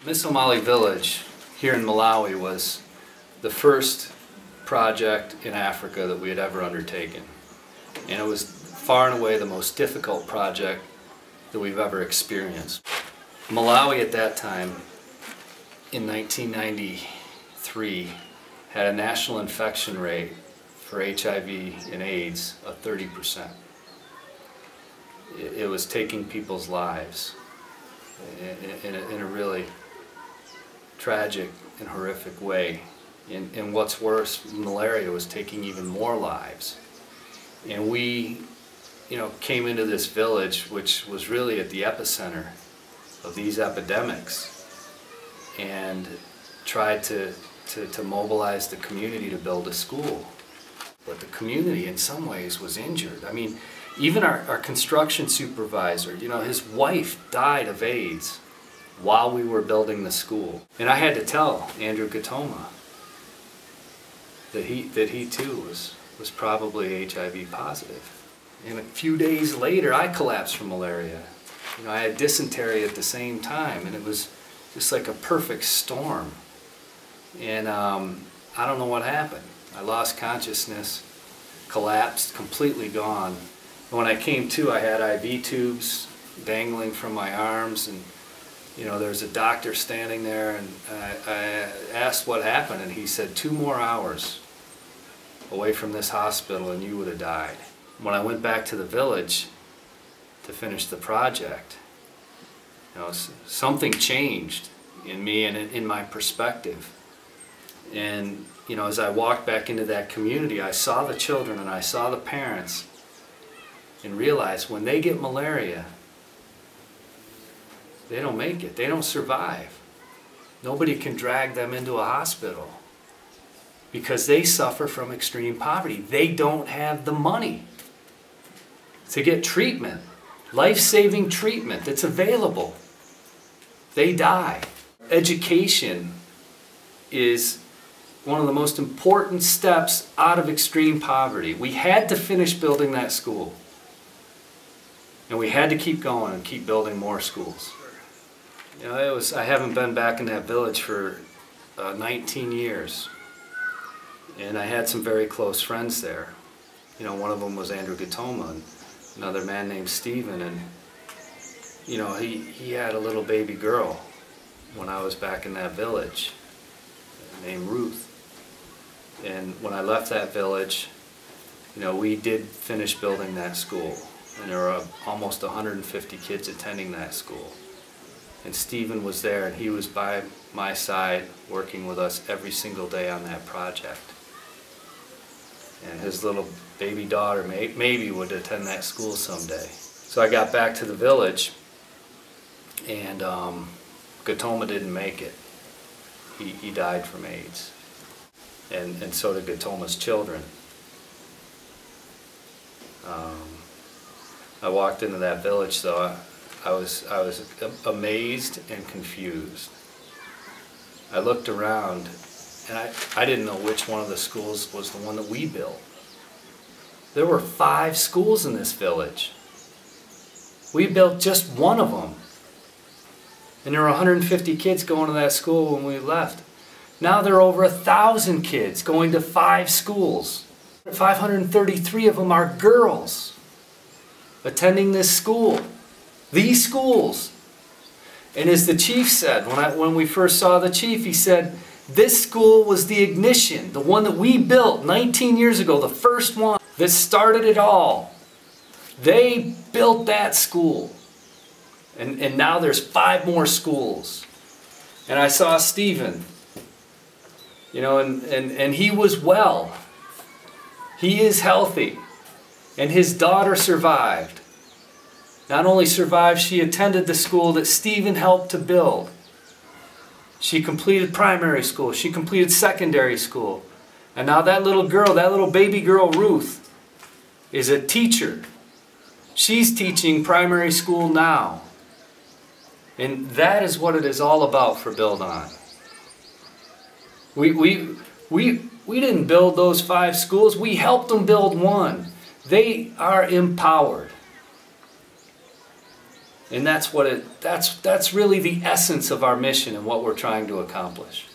Misomali village here in Malawi was the first project in Africa that we had ever undertaken. And it was far and away the most difficult project that we've ever experienced. Malawi at that time, in 1993, had a national infection rate for HIV and AIDS of 30%. It was taking people's lives in a really tragic and horrific way. And what's worse, malaria was taking even more lives. And we, came into this village, which was really at the epicenter of these epidemics, and tried to mobilize the community to build a school. But the community in some ways was injured. I mean, even our construction supervisor, his wife died of AIDS while we were building the school. And I had to tell Andrew Gatoma that he too was probably HIV positive. And a few days later, I collapsed from malaria. I had dysentery at the same time, and it was just like a perfect storm. And I don't know what happened. I lost consciousness, collapsed, completely gone. And when I came to, I had IV tubes dangling from my arms, and there's a doctor standing there, and I asked what happened, and he said, 2 more hours away from this hospital and you would have died. When I went back to the village to finish the project, something changed in me and in my perspective. And as I walked back into that community, I saw the children and I saw the parents and realized when they get malaria, they don't make it, they don't survive. Nobody can drag them into a hospital because they suffer from extreme poverty. They don't have the money to get treatment, life-saving treatment that's available. They die. Education is one of the most important steps out of extreme poverty. We had to finish building that school. And we had to keep going and keep building more schools. I haven't been back in that village for 19 years. And I had some very close friends there. One of them was Andrew Gatoma, and another man named Stephen. And he had a little baby girl when I was back in that village named Ruth. And when I left that village, we did finish building that school. And there were almost 150 kids attending that school. And Stephen was there, and he was by my side working with us every single day on that project. And his little baby daughter maybe would attend that school someday. So I got back to the village, and Gatoma didn't make it. He died from AIDS. And so did Gatoma's children. I walked into that village, though. I was amazed and confused. I looked around, and I didn't know which one of the schools was the one that we built. There were 5 schools in this village. We built just one of them. And there were 150 kids going to that school when we left. Now there are over 1,000 kids going to 5 schools. 533 of them are girls attending this school. These schools. And as the chief said, when we first saw the chief, he said, this school was the ignition, the one that we built 19 years ago, the first one that started it all. They built that school. And now there's 5 more schools. And I saw Stephen, and he was well. He is healthy. And his daughter survived. Not only survived, she attended the school that Stephen helped to build. She completed primary school. She completed secondary school. And now that little girl, that little baby girl, Ruth, is a teacher. She's teaching primary school now. And that is what it is all about for buildOn. We didn't build those 5 schools. We helped them build one. They are empowered. And that's really the essence of our mission and what we're trying to accomplish.